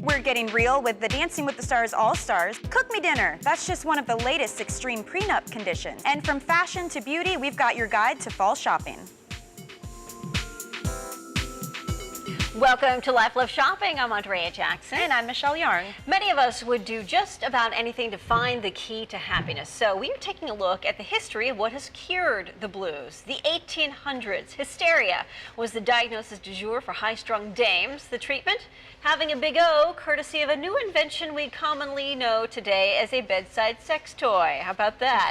We're getting real with the Dancing with the Stars All-Stars. Cook Me Dinner. That's just one of the latest extreme prenup conditions. And from fashion to beauty, we've got your guide to fall shopping. Welcome to Life Love Shopping. I'm Andrea Jackson. And I'm Michelle Yarn. Many of us would do just about anything to find the key to happiness. So we are taking a look at the history of what has cured the blues. The 1800s, hysteria was the diagnosis du jour for high-strung dames. The treatment? Having a big O, courtesy of a new invention we commonly know today as a bedside sex toy. How about that?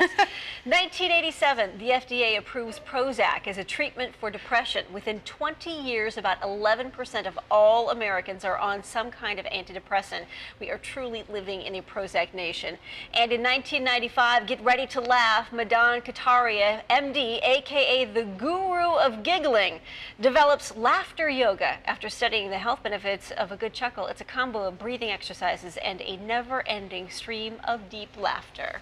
1987, the FDA approves Prozac as a treatment for depression. Within 20 years, about 11% of all Americans are on some kind of antidepressant. We are truly living in a Prozac nation. And in 1995, get ready to laugh, Madan Kataria, MD, aka the guru of giggling, develops laughter yoga after studying the health benefits of a good chuckle. It's a combo of breathing exercises and a never-ending stream of deep laughter.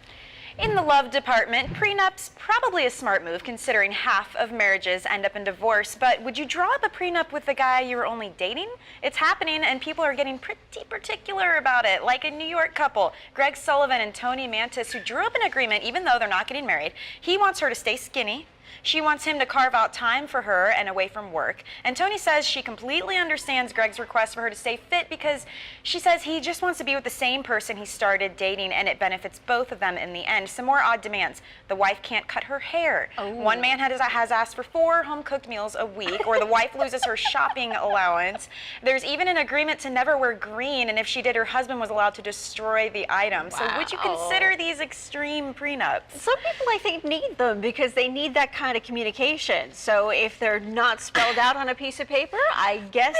In the love department, prenups probably a smart move considering half of marriages end up in divorce, but would you draw up a prenup with the guy you were only dating? It's happening and people are getting pretty particular about it, like a New York couple, Greg Sullivan and Tony Mantis, who drew up an agreement even though they're not getting married. He wants her to stay skinny. She wants him to carve out time for her and away from work. And Tony says she completely understands Greg's request for her to stay fit because she says he just wants to be with the same person he started dating and it benefits both of them in the end. Some more odd demands. The wife can't cut her hair. Oh. One man has asked for 4 home-cooked meals a week, or the wife loses her shopping allowance. There's even an agreement to never wear green, and if she did, her husband was allowed to destroy the item. Wow. So would you consider these extreme prenups? Some people, I think, need them because they need that kind of communication. So if they're not spelled out on a piece of paper, I guess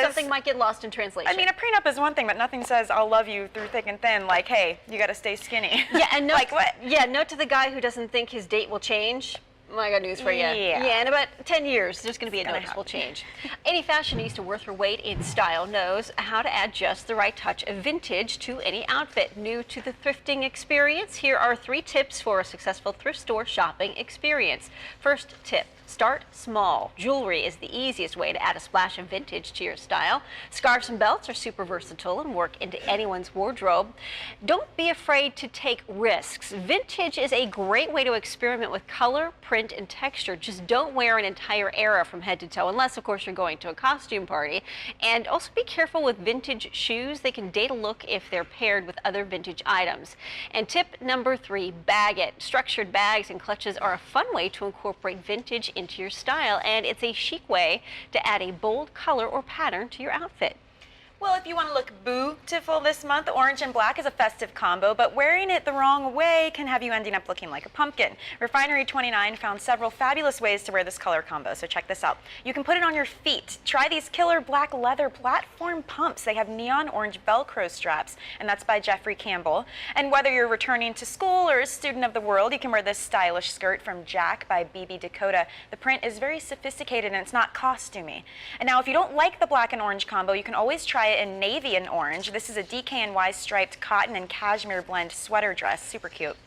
something might get lost in translation. I mean, a prenup is one thing, but nothing says I'll love you through thick and thin, like, hey, you got to stay skinny. Yeah, and note, like what? Yeah, note to the guy who doesn't think his date will change. I got news for you. Yeah, in about 10 years, there's going to be a noticeable change. Any fashionista worth her weight in style knows how to add just the right touch of vintage to any outfit. New to the thrifting experience, here are 3 tips for a successful thrift store shopping experience. First tip. Start small. Jewelry is the easiest way to add a splash of vintage to your style. Scarves and belts are super versatile and work into anyone's wardrobe. Don't be afraid to take risks. Vintage is a great way to experiment with color, print, and texture. Just don't wear an entire era from head to toe, unless, of course, you're going to a costume party. And also be careful with vintage shoes. They can date a look if they're paired with other vintage items. And tip number 3, bag it. Structured bags and clutches are a fun way to incorporate vintage into your style, and it's a chic way to add a bold color or pattern to your outfit. Well, if you want to look beautiful this month, orange and black is a festive combo, but wearing it the wrong way can have you ending up looking like a pumpkin. Refinery 29 found several fabulous ways to wear this color combo, so check this out. You can put it on your feet. Try these killer black leather platform pumps. They have neon orange Velcro straps, and that's by Jeffrey Campbell. And whether you're returning to school or a student of the world, you can wear this stylish skirt from Jack by BB Dakota. The print is very sophisticated and it's not costumey. And now if you don't like the black and orange combo, you can always try it in navy and orange. This is a DKNY striped cotton and cashmere blend sweater dress, super cute.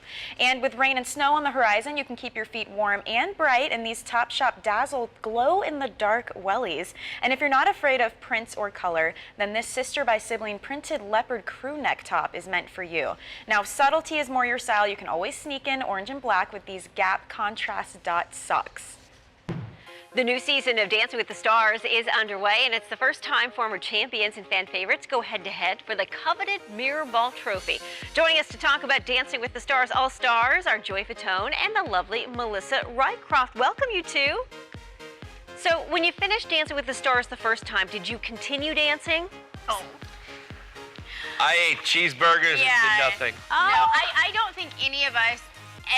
And with rain and snow on the horizon, you can keep your feet warm and bright in these Topshop Dazzle glow in the dark wellies. And if you're not afraid of prints or color, then this Sister by Sibling printed leopard crew neck top is meant for you. Now, if subtlety is more your style, you can always sneak in orange and black with these Gap contrast dot socks. The new season of Dancing with the Stars is underway, and it's the first time former champions and fan favorites go head-to-head for the coveted Mirror Ball Trophy. Joining us to talk about Dancing with the Stars All-Stars are Joy Fatone and the lovely Melissa Rycroft. Welcome, you two. So, when you finished Dancing with the Stars the first time, did you continue dancing? Oh. I ate cheeseburgers and did nothing. No, I don't think any of us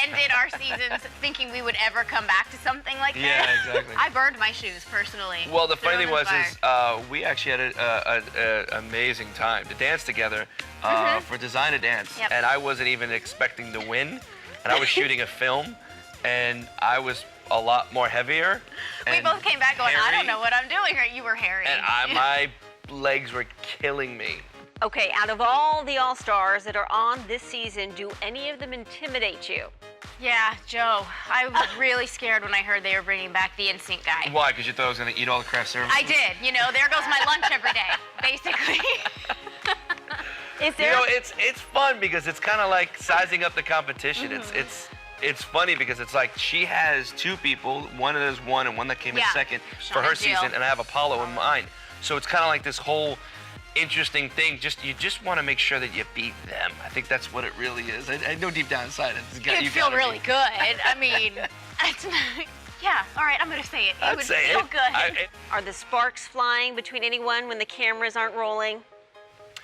ended our seasons thinking we would ever come back to something like this. Yeah, exactly. I burned my shoes personally. Well, the funny thing was fire. we actually had an amazing time to dance together for Design a Dance. Yep. And I wasn't even expecting to win. And I was shooting a film, and I was a lot more heavier. We both came back going, hairy, I don't know what I'm doing. Right? You were hairy. And my legs were killing me. Okay, out of all the All-Stars that are on this season, do any of them intimidate you? Yeah, Joe. I was really scared when I heard they were bringing back the NSYNC guy. Why? Because you thought I was going to eat all the craft services? I did. You know, there goes my lunch every day, basically. Is You there? know, it's fun because it's kind of like sizing up the competition. It's funny because it's like she has two people, one that has won and one that came in Yeah. second Shawn for her and Jill. season, and I have Apollo in mine. So it's kind of like this whole interesting thing. You just want to make sure that you beat them. I think that's what it really is. I know deep down inside You'd you feel gotta really be. good. I mean, it's not, yeah. All right, I'm gonna say it. It I'd would say feel it. good. Are the sparks flying between anyone when the cameras aren't rolling?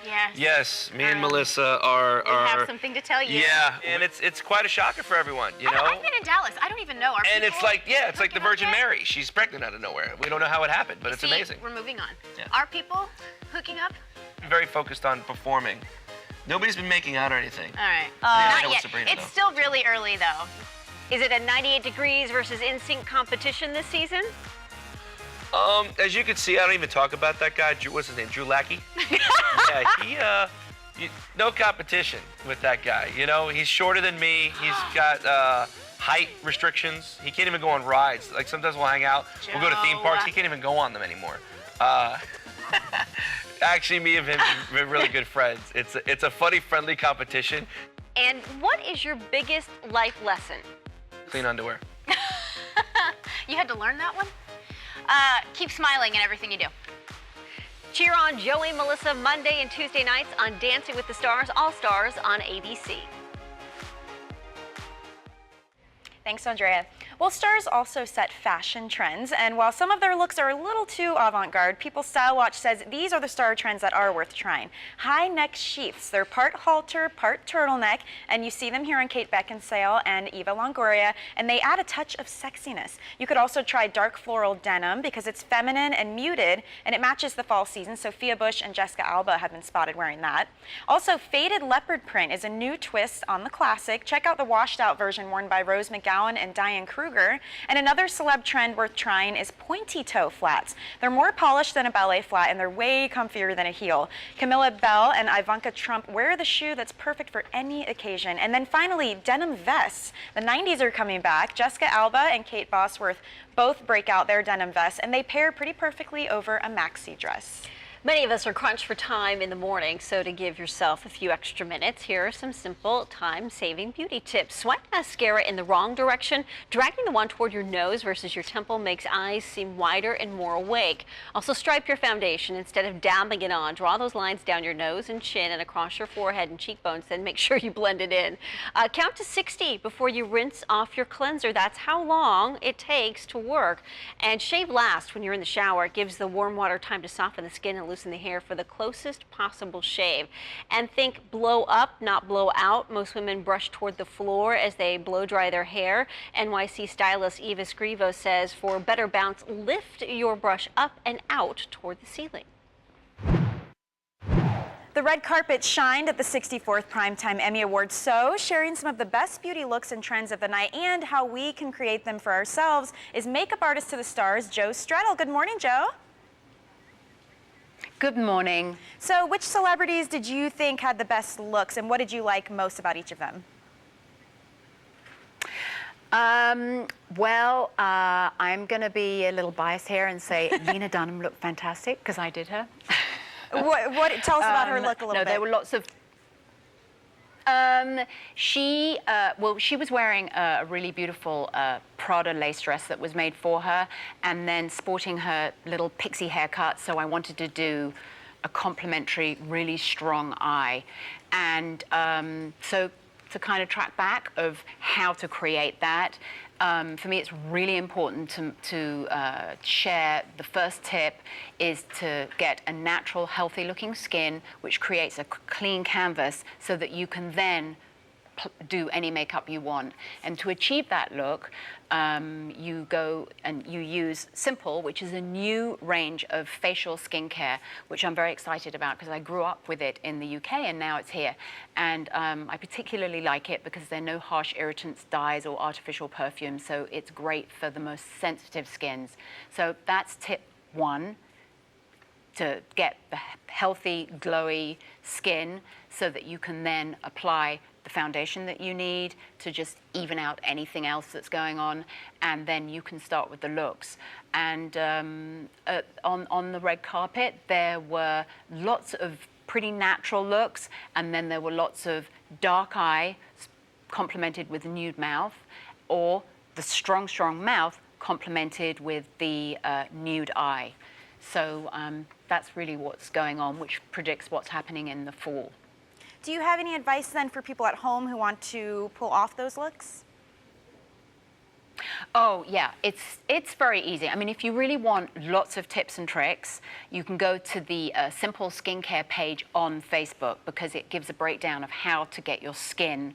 Yes. Yes, me and Melissa are. We have something to tell you. Yeah, and it's quite a shocker for everyone, you know. I've been in Dallas. I don't even know. Are And it's people like, yeah, it's like the hooking up Virgin yet? Mary. She's pregnant out of nowhere. We don't know how it happened, but it's See, amazing. We're moving on. Yeah. Are people hooking up? I'm very focused on performing. Nobody's been making out or anything. All right. I know Not yet. Sabrina, It's though. still really early though. Is it a 98 Degrees versus NSYNC competition this season? As you can see, I don't even talk about that guy. What's his name? Drew Lackey. Yeah, no competition with that guy. You know, he's shorter than me. He's got height restrictions. He can't even go on rides. Like sometimes we'll hang out, we'll go to theme Joe. parks. He can't even go on them anymore. Actually, me and him have been really good friends. It's a funny, friendly competition. And what is your biggest life lesson? Clean underwear. You had to learn that one? Keep smiling in everything you do. Cheer on Joey, Melissa, Monday and Tuesday nights on Dancing with the Stars, All Stars on ABC. Thanks, Andrea. Well, stars also set fashion trends, and while some of their looks are a little too avant-garde, People's Style Watch says these are the star trends that are worth trying. High neck sheaths. They're part halter, part turtleneck, and you see them here on Kate Beckinsale and Eva Longoria, and they add a touch of sexiness. You could also try dark floral denim because it's feminine and muted, and it matches the fall season. Sophia Bush and Jessica Alba have been spotted wearing that. Also, faded leopard print is a new twist on the classic. Check out the washed-out version worn by Rose McGowan and Diane Kruger. And another celeb trend worth trying is pointy toe flats. They're more polished than a ballet flat, and they're way comfier than a heel. Camilla Bell and Ivanka Trump wear the shoe that's perfect for any occasion. And then finally, denim vests. The 90s are coming back. Jessica Alba and Kate Bosworth both break out their denim vests, and they pair pretty perfectly over a maxi dress. Many of us are crunched for time in the morning, so to give yourself a few extra minutes, here are some simple time-saving beauty tips. Swipe mascara in the wrong direction. Dragging the wand toward your nose versus your temple makes eyes seem wider and more awake. Also, stripe your foundation instead of dabbing it on. Draw those lines down your nose and chin and across your forehead and cheekbones, then make sure you blend it in. Count to 60 before you rinse off your cleanser. That's how long it takes to work. And shave last when you're in the shower. It gives the warm water time to soften the skin and loosen the hair for the closest possible shave. And think blow up, not blow out. Most women brush toward the floor as they blow dry their hair. NYC stylist Eva Scrivo says for better bounce, lift your brush up and out toward the ceiling. The red carpet shined at the 64th Primetime Emmy Awards, so sharing some of the best beauty looks and trends of the night and how we can create them for ourselves is makeup artist to the stars, Joe Strettle. Good morning, Joe. Good morning. So which celebrities did you think had the best looks, and what did you like most about each of them? I'm going to be a little biased here and say Lena Dunham looked fantastic because I did her. Tell us about her look a little bit. No, there were lots of. She was wearing a really beautiful Prada lace dress that was made for her, and then sporting her little pixie haircut. So I wanted to do a complementary, really strong eye, and so to kind of track back of how to create that. For me, it's really important to share. The first tip is to get a natural, healthy-looking skin, which creates a clean canvas so that you can then do any makeup you want. And to achieve that look, you go and you use Simple, which is a new range of facial skincare, which I'm very excited about because I grew up with it in the UK and now it's here. And I particularly like it because there are no harsh irritants, dyes, or artificial perfumes, so it's great for the most sensitive skins. So that's tip one, to get the healthy, glowy skin so that you can then apply the foundation that you need to just even out anything else that's going on, and then you can start with the looks. And on the red carpet, there were lots of pretty natural looks, and then there were lots of dark eye complemented with nude mouth, or the strong mouth complemented with the nude eye. So that's really what's going on, which predicts what's happening in the fall. Do you have any advice then for people at home who want to pull off those looks? Oh, yeah, it's very easy. I mean, if you really want lots of tips and tricks, you can go to the Simple Skincare page on Facebook, because it gives a breakdown of how to get your skin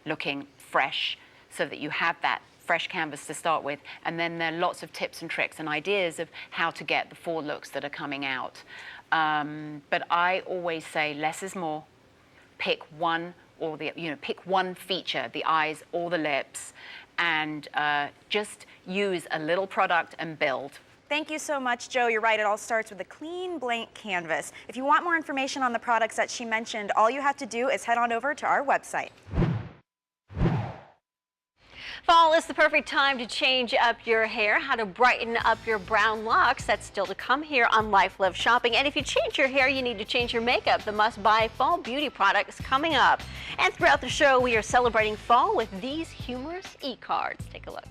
looking fresh so that you have that fresh canvas to start with. And then there are lots of tips and tricks and ideas of how to get the fall looks that are coming out. But I always say less is more. Pick one or pick one feature, the eyes or the lips, and just use a little product and build. Thank you so much, Jo. You're right, it all starts with a clean blank canvas. If you want more information on the products that she mentioned, all you have to do is head on over to our website. Fall is the perfect time to change up your hair, how to brighten up your brown locks. That's still to come here on Life Love Shopping. And if you change your hair, you need to change your makeup. The must-buy fall beauty products coming up. And throughout the show, we are celebrating fall with these humorous e-cards. Take a look.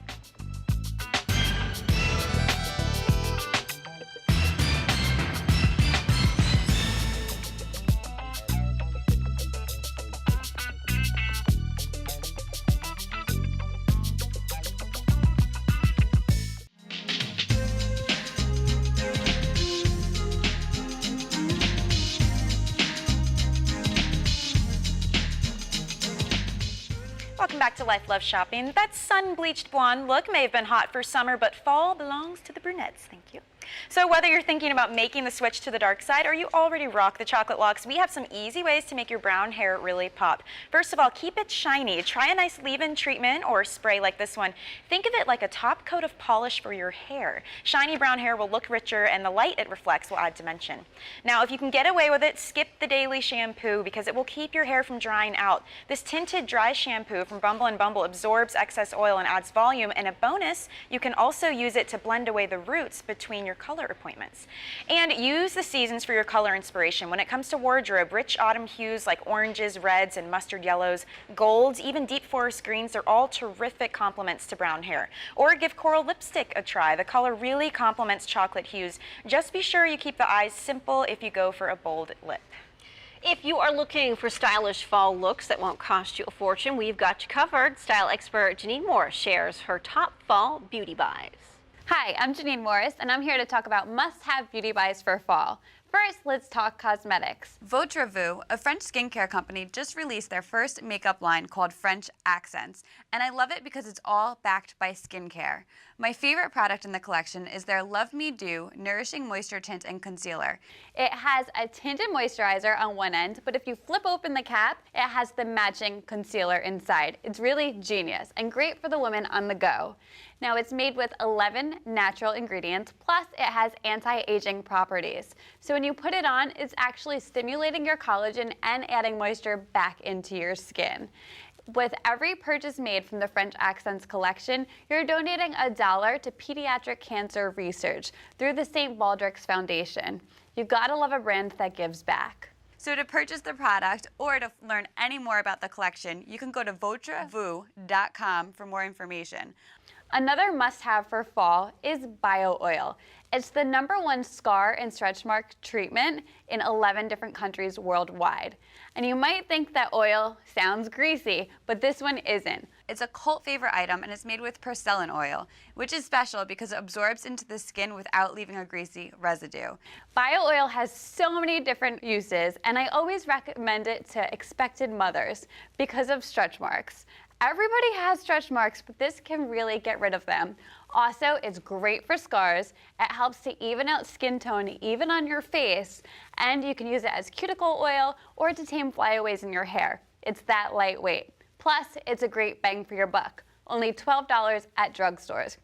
Welcome back to Life Love Shopping. That sun-bleached blonde look may have been hot for summer, but fall belongs to the brunettes. Thank you. So whether you're thinking about making the switch to the dark side or you already rock the chocolate locks, we have some easy ways to make your brown hair really pop. First of all, keep it shiny. Try a nice leave-in treatment or spray like this one. Think of it like a top coat of polish for your hair. Shiny brown hair will look richer, and the light it reflects will add dimension. Now, if you can get away with it, skip the daily shampoo because it will keep your hair from drying out. This tinted dry shampoo from Bumble & Bumble absorbs excess oil and adds volume, and a bonus, you can also use it to blend away the roots between your color appointments. And use the seasons for your color inspiration. When it comes to wardrobe, rich autumn hues like oranges, reds, and mustard yellows, golds, even deep forest greens, they're all terrific complements to brown hair. Or give coral lipstick a try. The color really complements chocolate hues. Just be sure you keep the eyes simple if you go for a bold lip. If you are looking for stylish fall looks that won't cost you a fortune, we've got you covered. Style expert Janine Morris shares her top fall beauty buys. Hi, I'm Janine Morris, and I'm here to talk about must-have beauty buys for fall. First, let's talk cosmetics. Votre Vous, a French skincare company, just released their first makeup line called French Accents, and I love it because it's all backed by skincare. My favorite product in the collection is their Love Me Do Nourishing Moisture Tint and Concealer. It has a tinted moisturizer on one end, but if you flip open the cap, it has the matching concealer inside. It's really genius and great for the woman on the go. Now, it's made with 11 natural ingredients, plus it has anti-aging properties. So when you put it on, it's actually stimulating your collagen and adding moisture back into your skin. With every purchase made from the French Accents collection, you're donating $1 to pediatric cancer research through the St. Baldrick's Foundation. You gotta love a brand that gives back. So to purchase the product or to learn any more about the collection, you can go to VotreVous.com for more information. Another must-have for fall is Bio Oil. It's the #1 scar and stretch mark treatment in 11 different countries worldwide. And you might think that oil sounds greasy, but this one isn't. It's a cult favorite item, and it's made with porcelain oil, which is special because it absorbs into the skin without leaving a greasy residue. Bio Oil has so many different uses, and I always recommend it to expected mothers because of stretch marks. Everybody has stretch marks, but this can really get rid of them. Also, it's great for scars. It helps to even out skin tone even on your face, and you can use it as cuticle oil or to tame flyaways in your hair. It's that lightweight. Plus, it's a great bang for your buck. Only $12 at drugstores.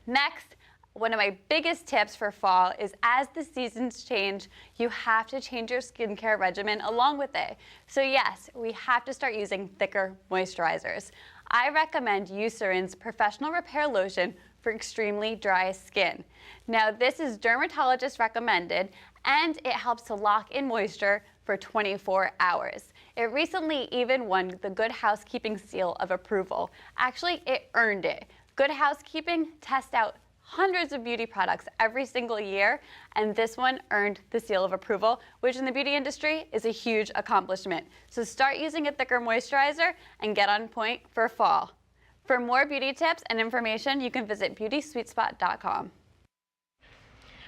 Next, One of my biggest tips for fall is as the seasons change, you have to change your skincare regimen along with it. So yes, we have to start using thicker moisturizers. I recommend Eucerin's Professional Repair Lotion for extremely dry skin. Now this is dermatologist recommended and it helps to lock in moisture for 24 hours. It recently even won the Good Housekeeping seal of approval. Actually, it earned it. Good Housekeeping tests out hundreds of beauty products every single year, and this one earned the seal of approval, which in the beauty industry is a huge accomplishment. So start using a thicker moisturizer and get on point for fall. For more beauty tips and information, you can visit beautysweetspot.com.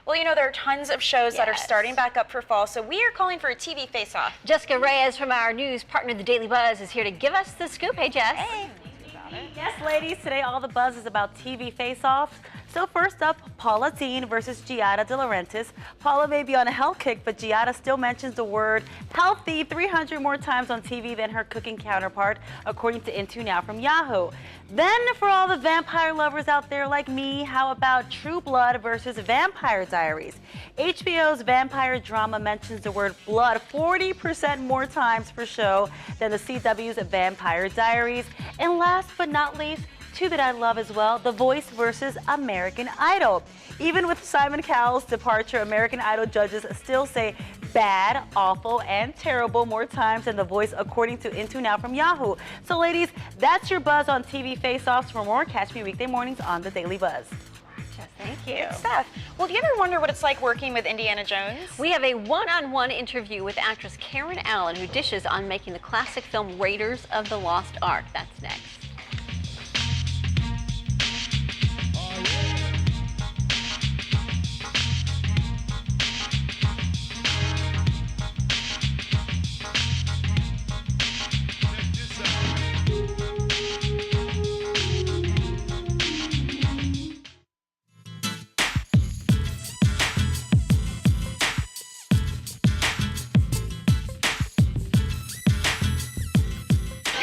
Well, you know, there are tons of shows that are starting back up for fall, so we are calling for a TV face-off. Jessica Reyes from our news partner, The Daily Buzz, is here to give us the scoop. Hey, Jess. Hey. Yes, ladies, today all the buzz is about TV face-offs. So first up, Paula Deen versus Giada De Laurentiis. Paula may be on a health kick, but Giada still mentions the word healthy 300 more times on TV than her cooking counterpart, according to Into Now from Yahoo. Then for all the vampire lovers out there like me, how about True Blood versus Vampire Diaries? HBO's vampire drama mentions the word blood 40% more times per show than the CW's Vampire Diaries. And last but not least, two that I love as well, The Voice versus American Idol. Even with Simon Cowell's departure, American Idol judges still say bad, awful, and terrible more times than The Voice, according to Into Now from Yahoo. So ladies, that's your buzz on TV face-offs. For more, catch me weekday mornings on The Daily Buzz. Thank you. Good stuff. Well, do you ever wonder what it's like working with Indiana Jones? We have a one-on-one interview with actress Karen Allen, who dishes on making the classic film Raiders of the Lost Ark. That's next.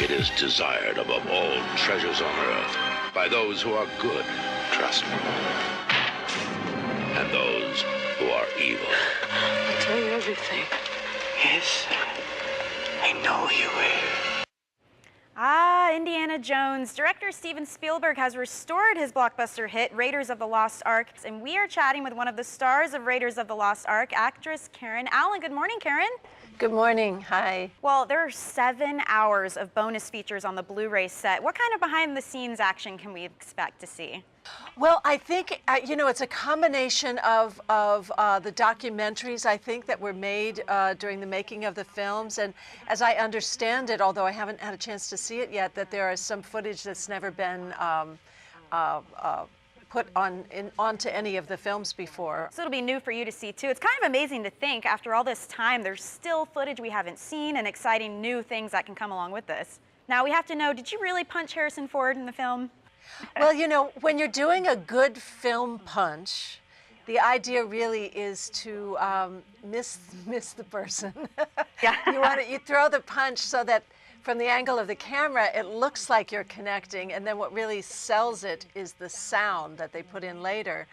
It is desired above all treasures on earth by those who are good, trust me, and those who are evil. I'll tell you everything. Yes, I know you will. Ah, Indiana Jones. Director Steven Spielberg has restored his blockbuster hit, Raiders of the Lost Ark, and we are chatting with one of the stars of Raiders of the Lost Ark, actress Karen Allen. Good morning, Karen. Good morning. Hi. Well, there are 7 hours of bonus features on the Blu-ray set. What kind of behind-the-scenes action can we expect to see? Well, I think, you know, it's a combination of the documentaries, I think, that were made during the making of the films. And as I understand it, although I haven't had a chance to see it yet, that there is some footage that's never been put onto any of the films before. So it'll be new for you to see too. It's kind of amazing to think after all this time, there's still footage we haven't seen and exciting new things that can come along with this. Now we have to know, did you really punch Harrison Ford in the film? Well, you know, when you're doing a good film punch, the idea really is to miss the person. Yeah. You throw the punch so that from the angle of the camera, it looks like you're connecting, and then what really sells it is the sound that they put in later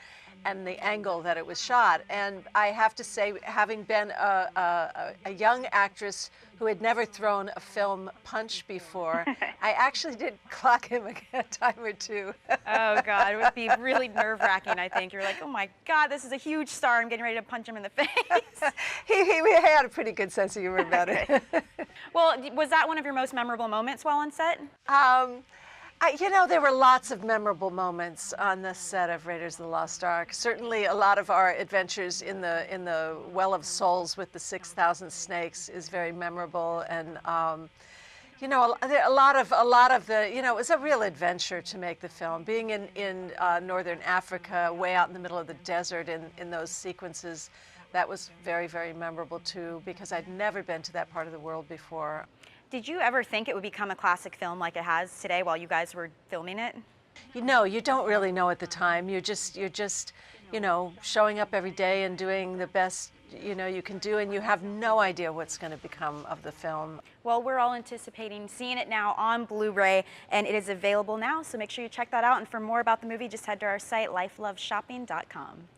and the angle that it was shot. And I have to say, having been a young actress who had never thrown a film punch before, I actually did clock him a time or two. Oh, God, it would be really nerve-wracking, I think. You're like, oh, my God, this is a huge star. I'm getting ready to punch him in the face. he had a pretty good sense of humor about it. Well, was that one of your most memorable moments while on set? You know, there were lots of memorable moments on the set of Raiders of the Lost Ark. Certainly, a lot of our adventures in the Well of Souls with the 6,000 snakes is very memorable, and you know, a lot of the, you know, it was a real adventure to make the film. Being in northern Africa, way out in the middle of the desert, in those sequences, that was very, very memorable too, because I'd never been to that part of the world before. Did you ever think it would become a classic film like it has today while you guys were filming it? You know, you don't really know at the time. You're just, you know, showing up every day and doing the best you can do, and you have no idea what's going to become of the film. Well, we're all anticipating seeing it now on Blu-ray, and it is available now, so make sure you check that out. And for more about the movie, just head to our site, lifeloveshopping.com.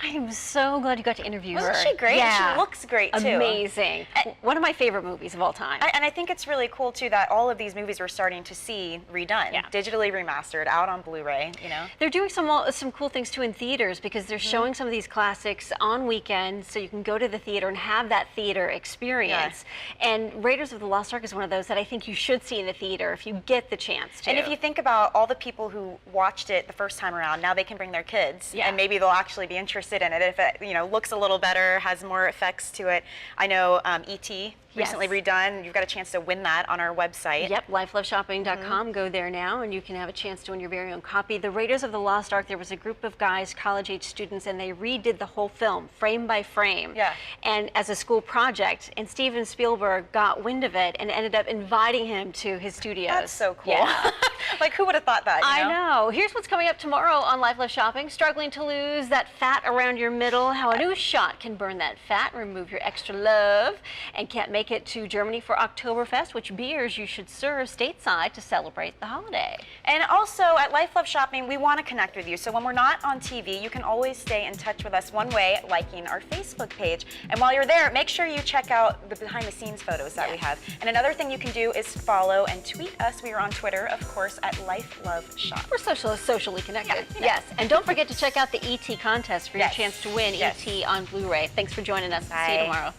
I am so glad you got to interview her. Wasn't she great? Yeah. She looks great, too. Amazing. One of my favorite movies of all time. And I think it's really cool, too, that all of these movies we're starting to see redone, digitally remastered, out on Blu-ray, They're doing some cool things, too, in theaters, because they're showing some of these classics on weekends, so you can go to the theater and have that theater experience. And Raiders of the Lost Ark is one of those that I think you should see in the theater if you get the chance to. And if you think about all the people who watched it the first time around, now they can bring their kids, and maybe they'll actually be interested in it if it looks a little better, has more effects to it. I know E.T. recently redone. You've got a chance to win that on our website. Yep, lifeloveshopping.com. Go there now and you can have a chance to win your very own copy. The Raiders of the Lost Ark, there was a group of guys, college-age students, and they redid the whole film, frame by frame, and as a school project. And Steven Spielberg got wind of it and ended up inviting him to his studios. That's so cool. Yeah. Like, who would have thought that, I know. Here's what's coming up tomorrow on Life Love Shopping. Struggling to lose that fat around your middle, how a new shot can burn that fat, remove your extra love, and can't make it to Germany for Oktoberfest, which beers you should serve stateside to celebrate the holiday. And also, at Life Love Shopping, we want to connect with you. So when we're not on TV, you can always stay in touch with us one way, liking our Facebook page. And while you're there, make sure you check out the behind-the-scenes photos that we have. And another thing you can do is follow and tweet us. We are on Twitter, of course, at Life Love Shop. We're socially connected. Yes, and don't forget to check out the E.T. contest for your chance to win E.T. on Blu-ray. Thanks for joining us. Bye. See you tomorrow.